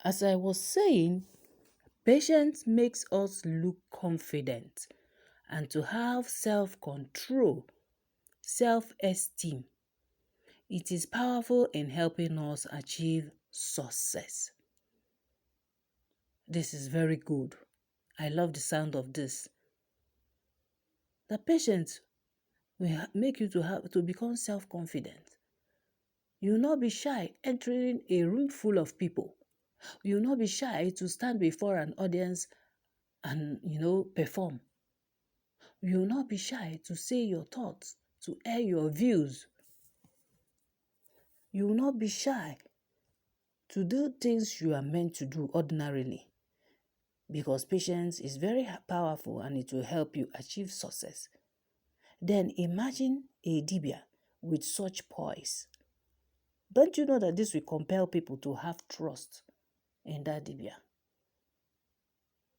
As I was saying, patience makes us look confident and to have self-control, self-esteem. It is powerful in helping us achieve success. This is very good. I love the sound of this. The patience will make you to become self-confident. You will not be shy entering a room full of people. You will not be shy to stand before an audience and, perform. You will not be shy to say your thoughts, to air your views. You will not be shy to do things you are meant to do ordinarily, because patience is very powerful and it will help you achieve success. Then imagine a dibia with such poise. Don't you know that this will compel people to have trust in that dibia?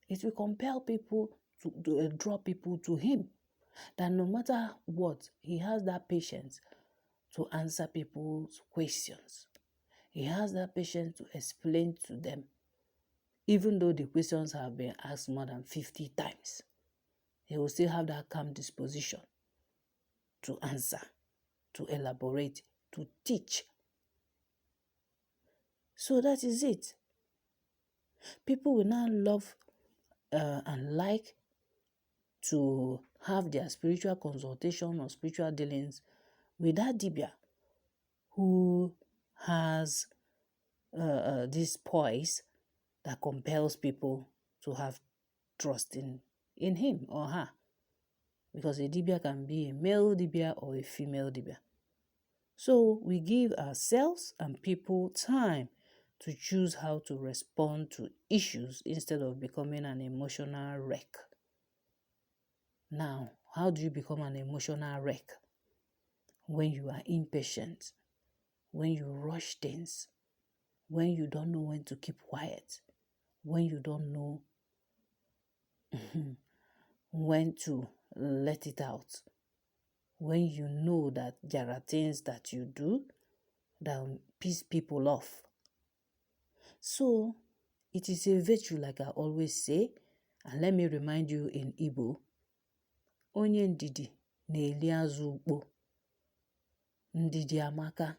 It will compel people to draw people to him. That no matter what, he has that patience to answer people's questions. He has that patience to explain to them, even though the questions have been asked more than 50 times. He will still have that calm disposition to answer, to elaborate, to teach. So that is it. People will now love and like to have their spiritual consultation or spiritual dealings with that dibia who has this poise that compels people to have trust in him or her. Because a dibia can be a male dibia or a female dibia. So we give ourselves and people time to choose how to respond to issues instead of becoming an emotional wreck. Now, how do you become an emotional wreck? When you are impatient, when you rush things, when you don't know when to keep quiet, when you don't know when to let it out, when you know that there are things that you do that piss people off. So, it is a virtue, like I always say, and let me remind you in Igbo, onye ndidi na-eli azụ ukpo, ndidi amaka.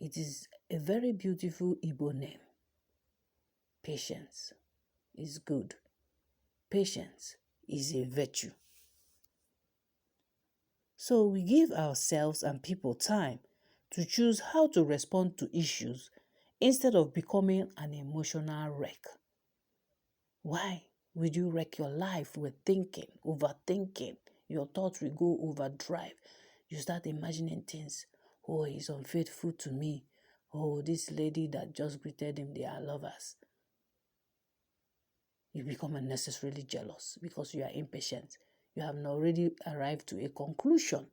It is a very beautiful Igbo name. Patience is good. Patience is a virtue. So we give ourselves and people time to choose how to respond to issues instead of becoming an emotional wreck. Why would you wreck your life with thinking, overthinking? Your thoughts will go overdrive. You start imagining things. Oh, he's unfaithful to me. Oh, this lady that just greeted him, they are lovers. You become unnecessarily jealous because you are impatient. You have not already arrived to a conclusion.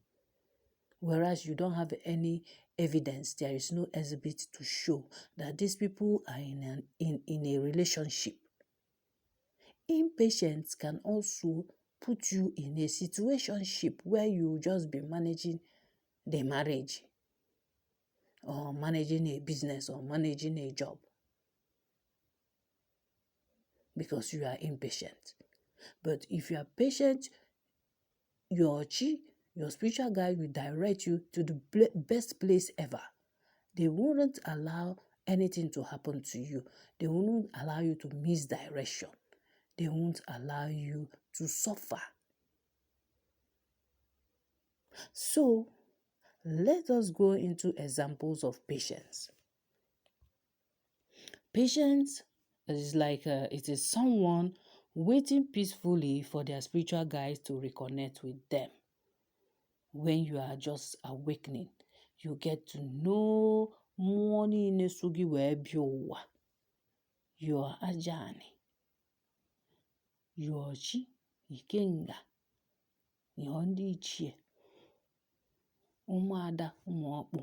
Whereas you don't have any evidence, there is no exhibit to show that these people are in a relationship. Impatience can also put you in a situationship where you just be managing the marriage or managing a business or managing a job because you are impatient. But if you are patient, your spiritual guide will direct you to the best place ever. They wouldn't allow anything to happen to you. They won't allow you to misdirection. They won't allow you to suffer. So, let us go into examples of patience. Patience is like it is someone waiting peacefully for their spiritual guides to reconnect with them. When you are just awakening, you get to know money in sugi webiowa. Your ajani, your chi, ikenga, ndị ichie, ụmụada, ụmụọkpụ,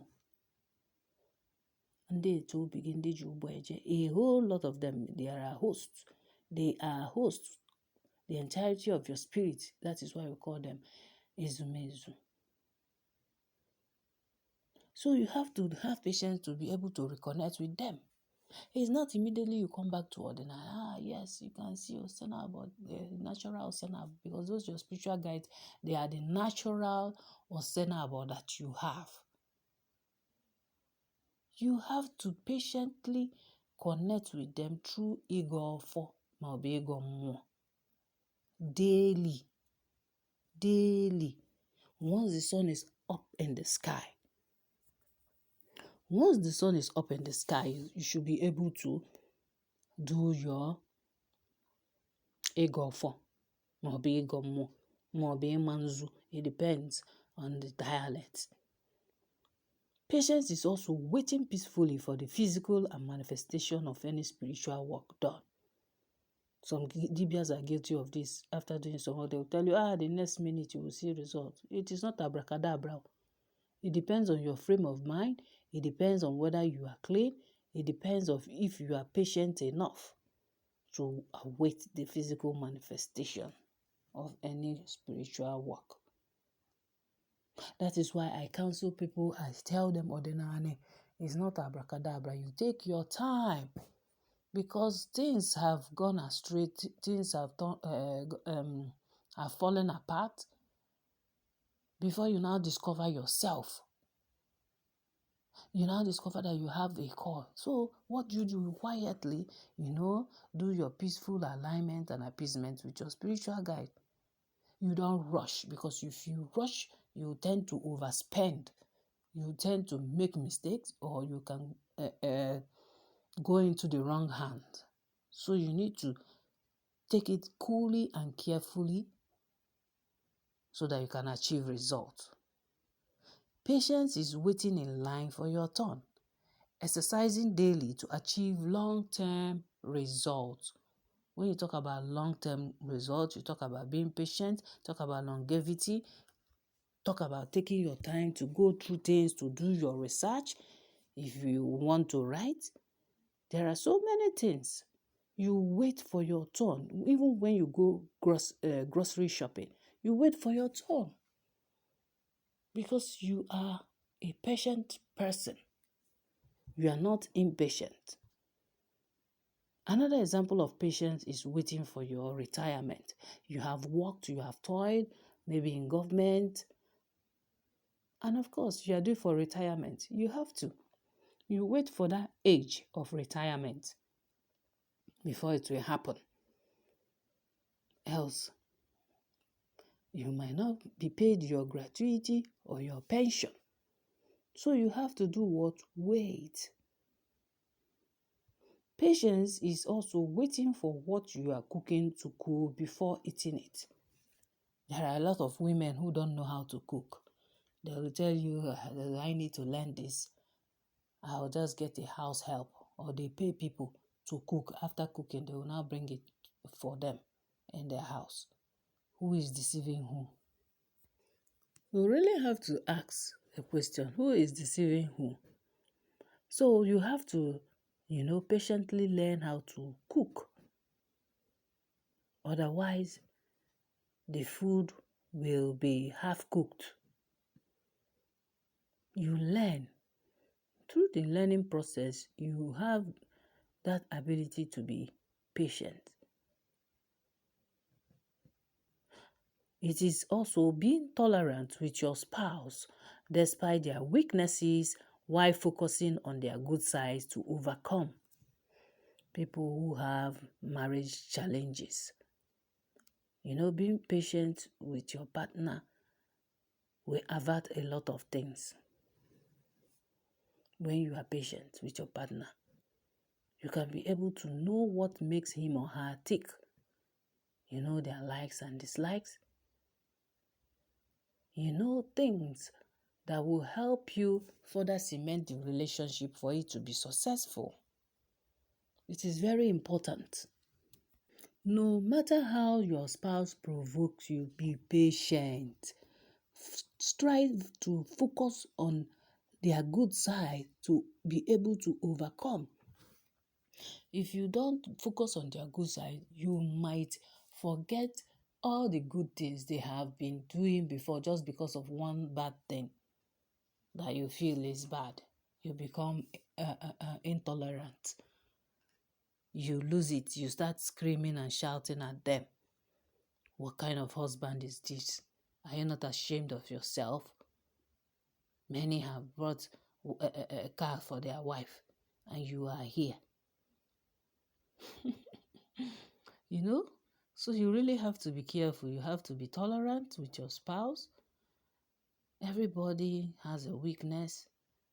ndị etu obi gị, ndị ji ụgbọ eje. A whole lot of them, they are hosts. They are hosts. The entirety of your spirit. That is why we call them ezumezu. So you have to have patience to be able to reconnect with them. It's not immediately you come back to Ọdịnanị. Yes, you can see Osana, but the natural Osana, because those your spiritual guides, they are the natural Osana that you have. You have to patiently connect with them through ego for ego more. Daily. Once the sun is up in the sky. Once the sun is up in the sky, you should be able to do your ego for ego more manzu. It depends on the dialect. Patience is also waiting peacefully for the physical and manifestation of any spiritual work done. Some DBS are guilty of this. After doing some work, they will tell you, the next minute you will see results. It is not abracadabra. It depends on your frame of mind. It depends on whether you are clean. It depends on if you are patient enough to await the physical manifestation of any spiritual work. That is why I counsel people, I tell them, Ọdịnanị is not abracadabra. You take your time, because things have gone astray, things have fallen apart before you now discover yourself. You now discover that you have a call. So what you do quietly, do your peaceful alignment and appeasement with your spiritual guide. You don't rush, because if you rush, you tend to overspend. You tend to make mistakes, or you can go into the wrong hand. So you need to take it coolly and carefully so that you can achieve results. Patience is waiting in line for your turn, exercising daily to achieve long-term results. When you talk about long-term results, you talk about being patient, talk about longevity, talk about taking your time to go through things, to do your research. If you want to write, there are so many things. You wait for your turn. Even when you go grocery shopping, you wait for your turn, because you are a patient person. You are not impatient. Another example of patience is waiting for your retirement. You have worked, you have toiled, maybe in government, and of course, you are due for retirement. You have to. You wait for that age of retirement before it will happen. Else, you might not be paid your gratuity or your pension. So you have to do what? Wait. Patience is also waiting for what you are cooking to cool before eating it. There are a lot of women who don't know how to cook. They will tell you, I need to learn this. I'll just get a house help, or they pay people to cook. After cooking, they will now bring it for them in their house. Who is deceiving who? We really have to ask the question, who is deceiving who? So you have to, patiently learn how to cook. Otherwise, the food will be half-cooked. You learn. Through the learning process, you have that ability to be patient. It is also being tolerant with your spouse despite their weaknesses, while focusing on their good sides to overcome. People who have marriage challenges. Being patient with your partner will avert a lot of things. When you are patient with your partner, you can be able to know what makes him or her tick. Their likes and dislikes. Things that will help you further cement the relationship for it to be successful. It is very important. No matter how your spouse provokes you, be patient. Strive to focus on their good side to be able to overcome. If you don't focus on their good side, you might forget all the good things they have been doing before, just because of one bad thing that you feel is bad. You become intolerant. you lose it, you start screaming and shouting at them. What kind of husband is this? Are you not ashamed of yourself? Many have brought a car for their wife, and you are here. You know? So you really have to be careful. You have to be tolerant with your spouse. Everybody has a weakness.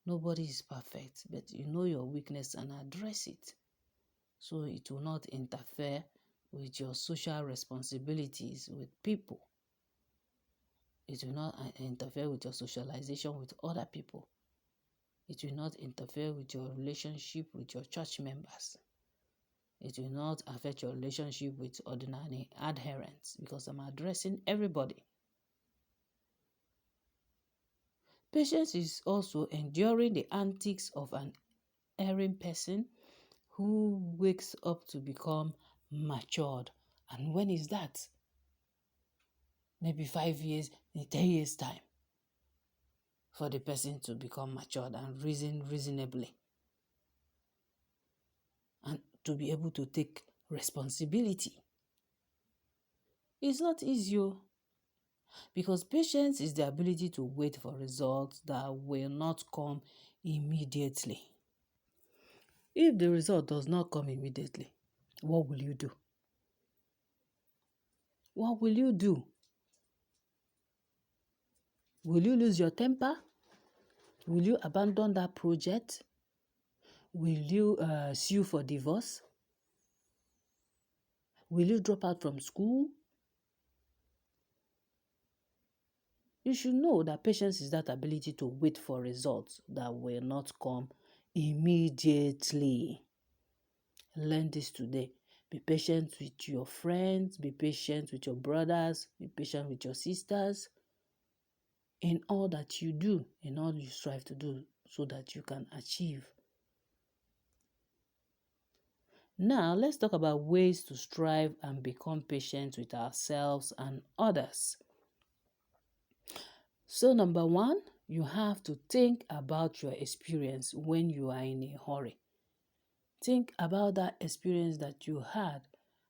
Nobody is perfect, but you know your weakness and address it, so it will not interfere with your social responsibilities with people. It will not interfere with your socialization with other people. It will not interfere with your relationship with your church members. It will not affect your relationship with Ọdịnanị adherents, because I'm addressing everybody. Patience is also enduring the antics of an erring person who wakes up to become matured. And when is that? Maybe 5 years, in 10 years' time, for the person to become matured and reason reasonably, and to be able to take responsibility. It's not easy, because patience is the ability to wait for results that will not come immediately. If the result does not come immediately, what will you do? What will you do? Will you lose your temper? Will you abandon that project? Will you sue for divorce? Will you drop out from school? You should know that patience is that ability to wait for results that will not come immediately. Learn this today. Be patient with your friends, be patient with your brothers, be patient with your sisters in all that you do, in all you strive to do, so that you can achieve. Now, let's talk about ways to strive and become patient with ourselves and others. So, number one, you have to think about your experience when you are in a hurry. Think about that experience that you had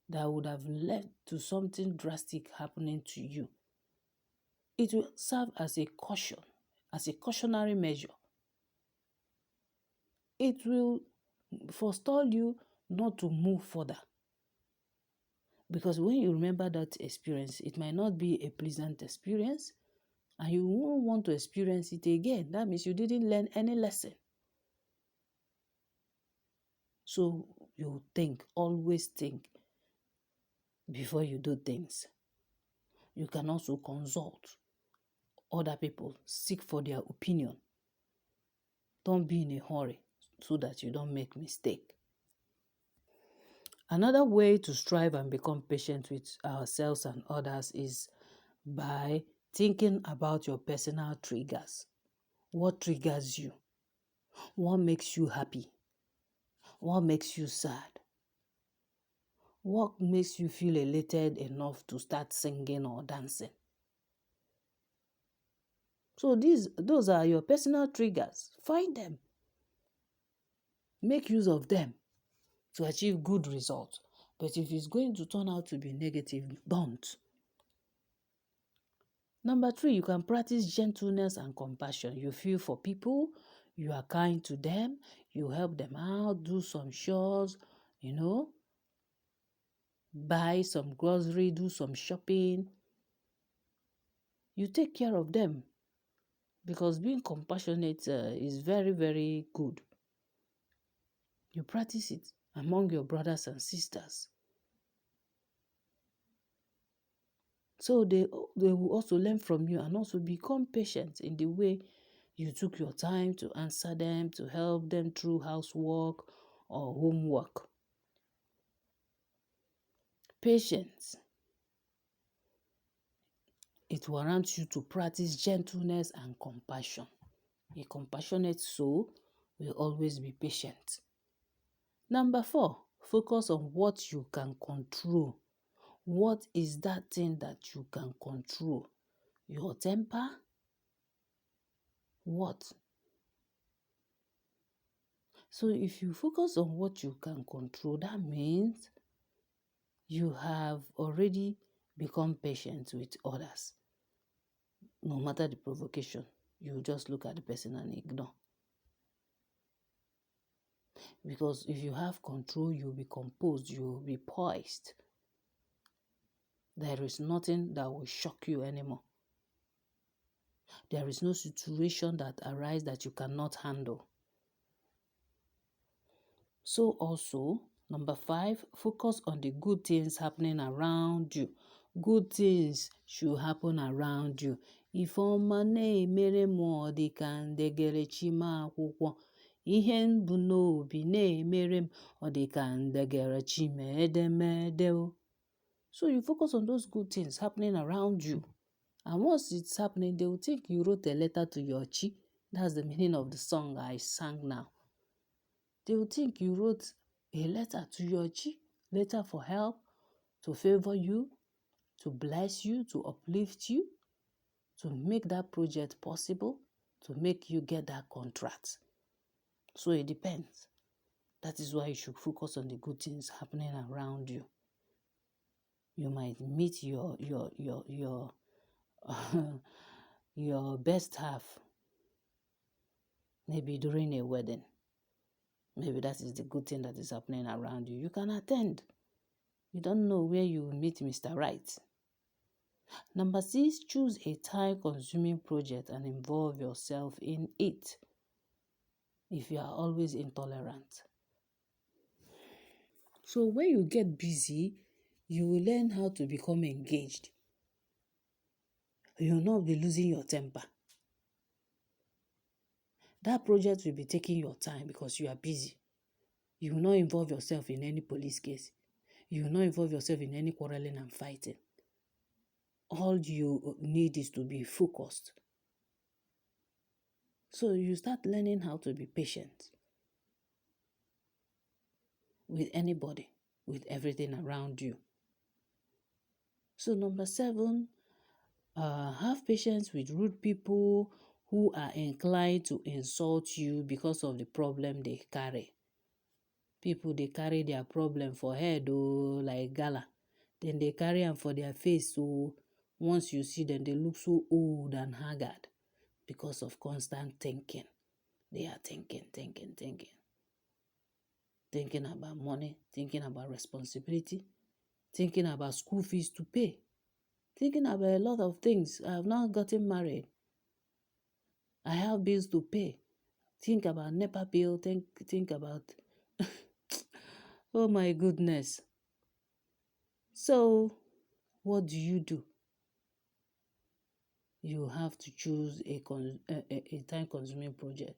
that would have led to something drastic happening to you. It will serve as a caution, as a cautionary measure. It will forestall you not to move further. Because when you remember that experience, it might not be a pleasant experience, and you won't want to experience it again. That means you didn't learn any lesson. So you think, always think before you do things. You can also consult other people, seek for their opinion. Don't be in a hurry so that you don't make mistake. Another way to strive and become patient with ourselves and others is by thinking about your personal triggers. What triggers you? What makes you happy? What makes you sad? What makes you feel elated enough to start singing or dancing? So those are your personal triggers. Find them. Make use of them to achieve good results. But if it's going to turn out to be negative, don't. Number 3, you can practice gentleness and compassion. You feel for people, you are kind to them, you help them out, do some chores, buy some grocery, do some shopping. You take care of them, because being compassionate is very, very good. You practice it among your brothers and sisters. So they will also learn from you and also become patient in the way you took your time to answer them, to help them through housework or homework. Patience. It warrants you to practice gentleness and compassion. A compassionate soul will always be patient. Number 4, focus on what you can control. What is that thing that you can control? Your temper? What? So if you focus on what you can control, that means you have already become patient with others. No matter the provocation, you just look at the person and ignore. Because if you have control, you'll be composed, you'll be poised. There is nothing that will shock you anymore. There is no situation that arises that you cannot handle. So also, number 5, focus on the good things happening around you. Good things should happen around you. Ifeọma na-emere m ọ dị ka ndegere chima akwụkwọ. Ihe m bụ n'obi na-emere m ọ dị ka ndegere chima edemede. So you focus on those good things happening around you. And once it's happening, they will think you wrote a letter to your chi. That's the meaning of the song I sang now. They will think you wrote a letter to your chi, letter for help, to favor you, to bless you, to uplift you, to make that project possible, to make you get that contract. So it depends. That is why you should focus on the good things happening around you. You might meet your your best half maybe during a wedding. Maybe that is the good thing that is happening around you. You can attend. You don't know where you will meet Mr. Right. Number 6, choose a time-consuming project and involve yourself in it. If you are always intolerant. So when you get busy, you will learn how to become engaged. You will not be losing your temper. That project will be taking your time because you are busy. You will not involve yourself in any police case. You will not involve yourself in any quarreling and fighting. All you need is to be focused. So you start learning how to be patient with anybody, with everything around you. So number 7, have patience with rude people who are inclined to insult you because of the problem they carry. People, they carry their problem for head, like gala. Then they carry them for their face, so once you see them, they look so old and haggard because of constant thinking. They are thinking. Thinking about money, thinking about responsibility, thinking about school fees to pay, thinking about a lot of things. I have not gotten married. I have bills to pay. Think about NEPA bill, think about... Oh my goodness. So, what do? You have to choose a time-consuming project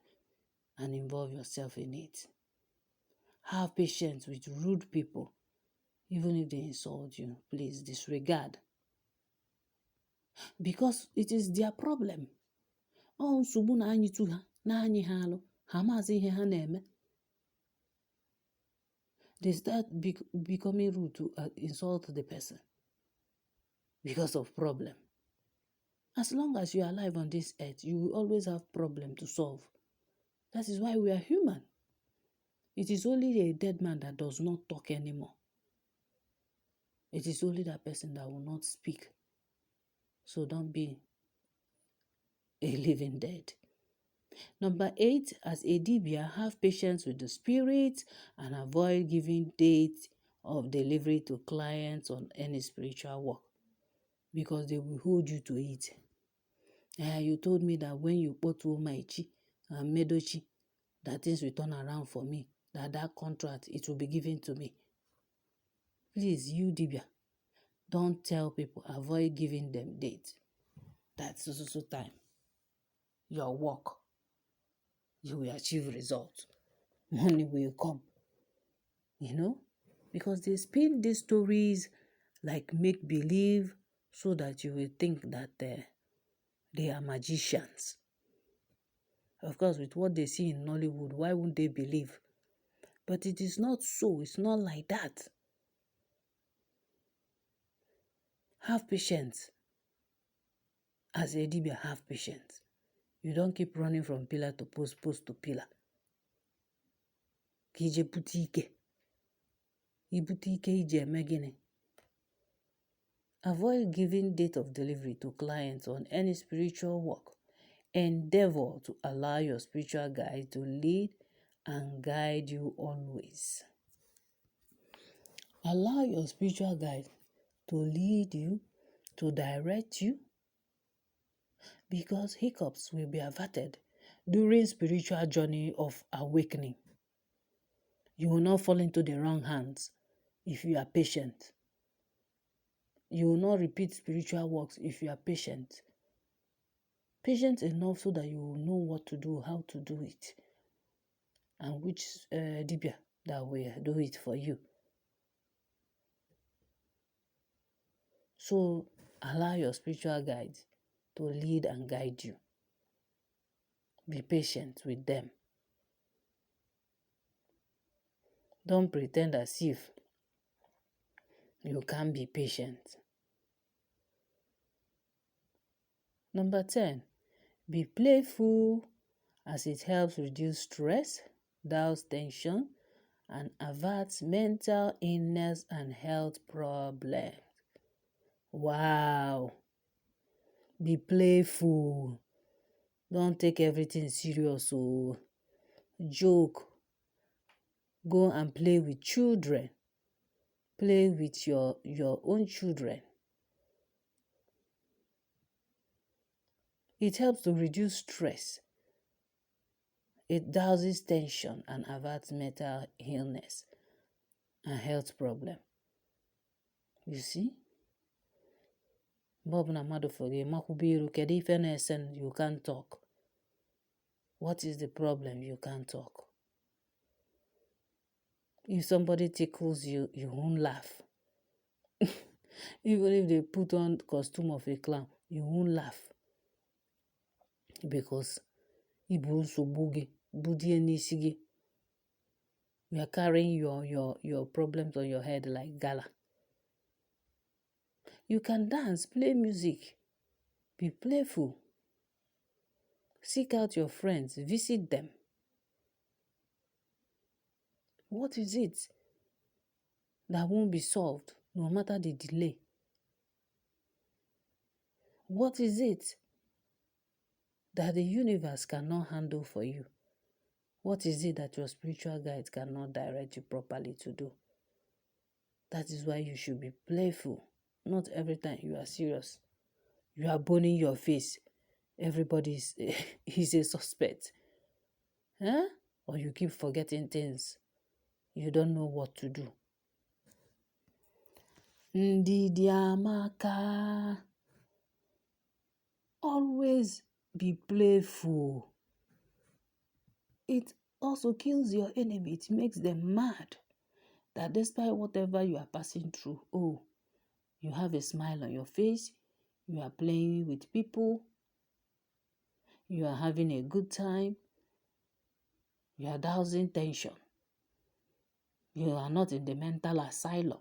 and involve yourself in it. Have patience with rude people. Even if they insult you, please disregard. Because it is their problem. Nsogbu na anyị tu ha, na anyị ha alụ, ha maazị ihe ha na-eme. They start becoming rude to insult the person because of problem. As long as you are alive on this earth, you will always have problem to solve. That is why we are human. It is only a dead man that does not talk anymore. It is only that person that will not speak. So don't be a living dead. Number 8, as a dibia, have patience with the spirit and avoid giving date of delivery to clients on any spiritual work because they will hold you to it. You told me that when you put to my chi and medochi, that things will turn around for me, that contract, it will be given to me. Please, you dibia, don't tell people, avoid giving them date. That's so time. Your work, you will achieve results. Money will come. Because they spin these stories like make-believe so that you will think that they are magicians. Of course, with what they see in Nollywood, why wouldn't they believe? But it is not so. It's not like that. Have patience. As a dibia, have patience. You don't keep running from pillar to post to pillar. ka ije bute ike. Ibute ike iji eme gịnị? Avoid giving date of delivery to clients on any spiritual work. Endeavor to allow your spiritual guide to lead and guide you always. Allow your spiritual guide to lead you, to direct you, because hiccups will be averted during spiritual journey of awakening. You will not fall into the wrong hands if you are patient. You will not repeat spiritual works if you are patient. Patient enough so that you will know what to do, how to do it, and which dibia that will do it for you. So allow your spiritual guides to lead and guide you. Be patient with them. Don't pretend as if you can't be patient. Number 10, be playful as it helps reduce stress, dulls tension, and averts mental illness and health problems. Wow. Be playful. Don't take everything serious. So joke. Go and play with children. Play with your own children. It helps to reduce stress. It dulls tension and averts mental illness and health problem. You see? Bob na madu forge makubiru kedi ife na-esen, you can't talk. What is the problem? You can't talk. If somebody tickles you, you won't laugh. Even if they put on costume of a clown, you won't laugh. Because ibu nsogbu gị, budie n'isi gị. You are carrying your problems on your head like gala. You can dance, play music, be playful. Seek out your friends, visit them. What is it that won't be solved no matter the delay? What is it that the universe cannot handle for you? What is it that your spiritual guide cannot direct you properly to do? That is why you should be playful. Not every time you are serious. You are boning your face. Everybody is a suspect. Huh? Or you keep forgetting things. You don't know what to do. Ndidi amaka. Always be playful. It also kills your enemy. It makes them mad. That despite whatever you are passing through, you have a smile on your face. You are playing with people. You are having a good time. You are dousing tension. You are not in the mental asylum.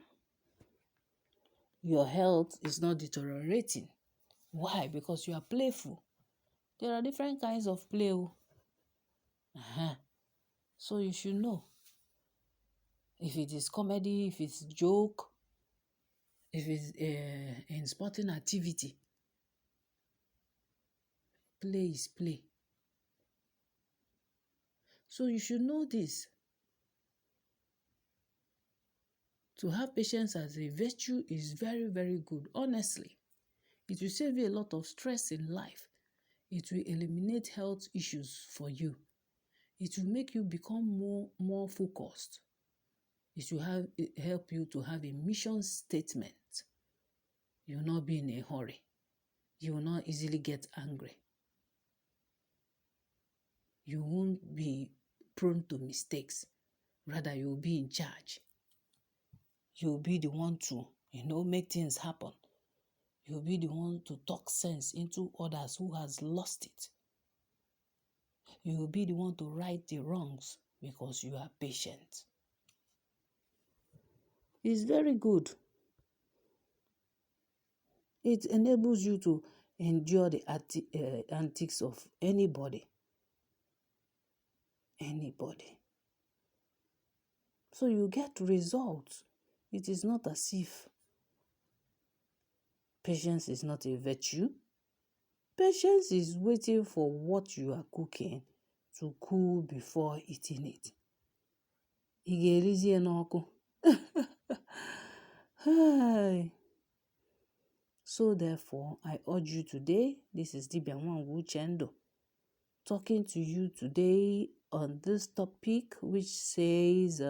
Your health is not deteriorating. Why? Because you are playful. There are different kinds of play. So you should know. If it is comedy, if it's joke, if it's in sporting activity, play is play. So you should know this. To have patience as a virtue is very, very good. Honestly, it will save you a lot of stress in life. It will eliminate health issues for you. It will make you become more focused. It will help you to have a mission statement. You will not be in a hurry. You will not easily get angry. You won't be prone to mistakes. Rather, you will be in charge. You will be the one to, make things happen. You will be the one to talk sense into others who has lost it. You will be the one to right the wrongs because you are patient. It's very good. It enables you to endure the antics of anybody. Anybody. So you get results. It is not as if patience is not a virtue. Patience is waiting for what you are cooking to cool before eating it. Ị ga-erizie n'ọkụ. Hey. So therefore, I urge you today, this is Dibia Nwangu Uchendo, talking to you today on this topic which says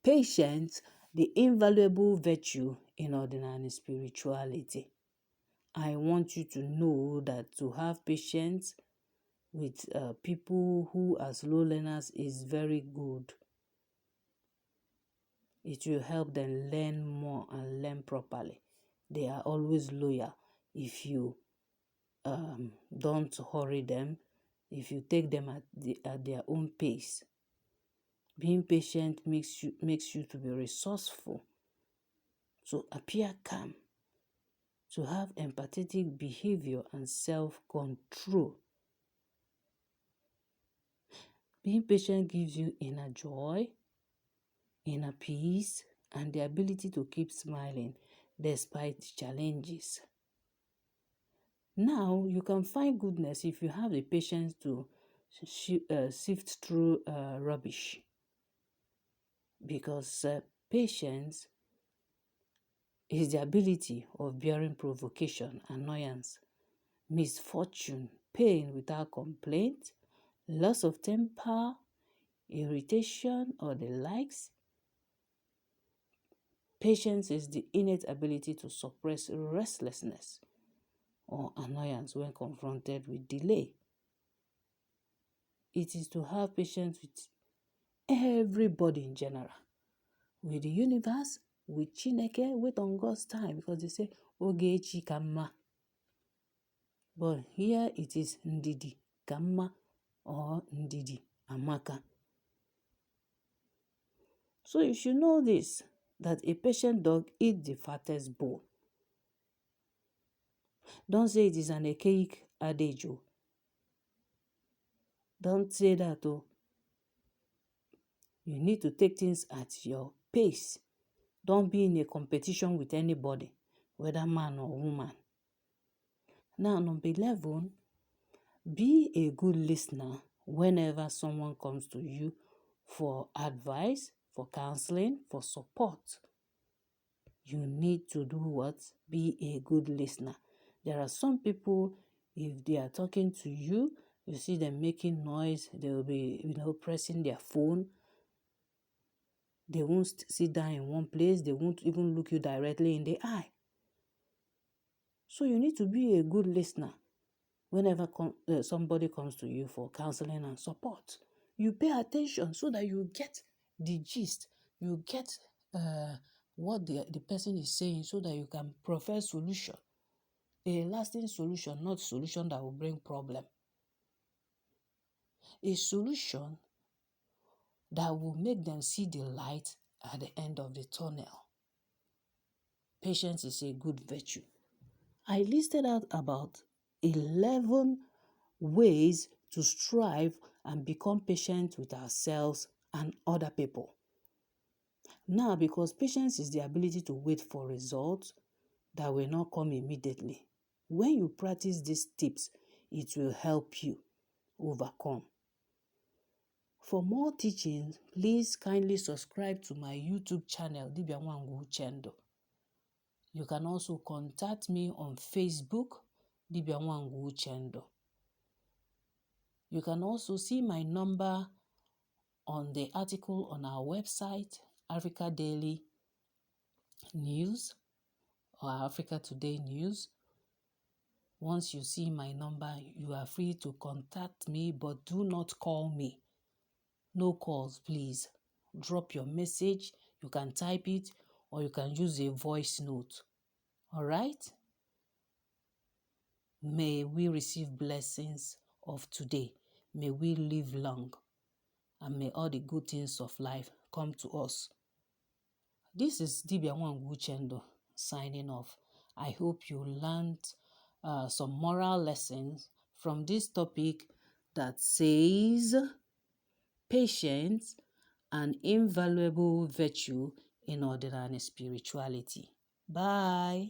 patience, the invaluable virtue in Ọdịnanị spirituality. I want you to know that to have patience with people who are slow learners is very good. It will help them learn more and learn properly. They are always loyal if you don't hurry them, if you take them at their own pace. Being patient makes you to be resourceful, to appear calm, to have empathetic behavior and self-control. Being patient gives you inner joy, inner peace, and the ability to keep smiling despite challenges. Now, you can find goodness if you have the patience to sift through rubbish. Because patience is the ability of bearing provocation, annoyance, misfortune, pain without complaint, loss of temper, irritation, or the likes. Patience is the innate ability to suppress restlessness or annoyance when confronted with delay. It is to have patience with everybody in general, with the universe, with Chineke, wait on God's time, because they say, Ogechi Kamma. But here it is Ndidi Kamma or Ndidi Amaka. So you should know this, that a patient dog eats the fattest bone. Don't say it is an archaic adage. Don't say that. You need to take things at your pace. Don't be in a competition with anybody, whether man or woman. Now, number 11, be a good listener whenever someone comes to you for advice, for counseling, for support. You need to do what? Be a good listener. There are some people, if they are talking to you, you see them making noise, they will be, pressing their phone. They won't sit down in one place. They won't even look you directly in the eye. So you need to be a good listener whenever somebody comes to you for counseling and support. You pay attention so that you get the gist. You get what the person is saying so that you can provide solution. A lasting solution, not solution that will bring problem. A solution that will make them see the light at the end of the tunnel. Patience is a good virtue. I listed out about 11 ways to strive and become patient with ourselves and other people. Now, because patience is the ability to wait for results that will not come immediately, when you practice these tips, it will help you overcome. For more teachings, please kindly subscribe to my YouTube channel, Dibia Nwangu Uchendo. You can also contact me on Facebook, Dibia Nwangu Uchendo. You can also see my number on the article on our website, Africa Daily News or Africa Today News. Once you see my number, you are free to contact me, but do not call me. No calls, please. Drop your message. You can type it or you can use a voice note. All right? May we receive blessings of today. May we live long. And may all the good things of life come to us. This is Dibia Nwangu Uchendo signing off. I hope you learned some moral lessons from this topic that says patience an invaluable virtue in Ọdịnanị spirituality. Bye.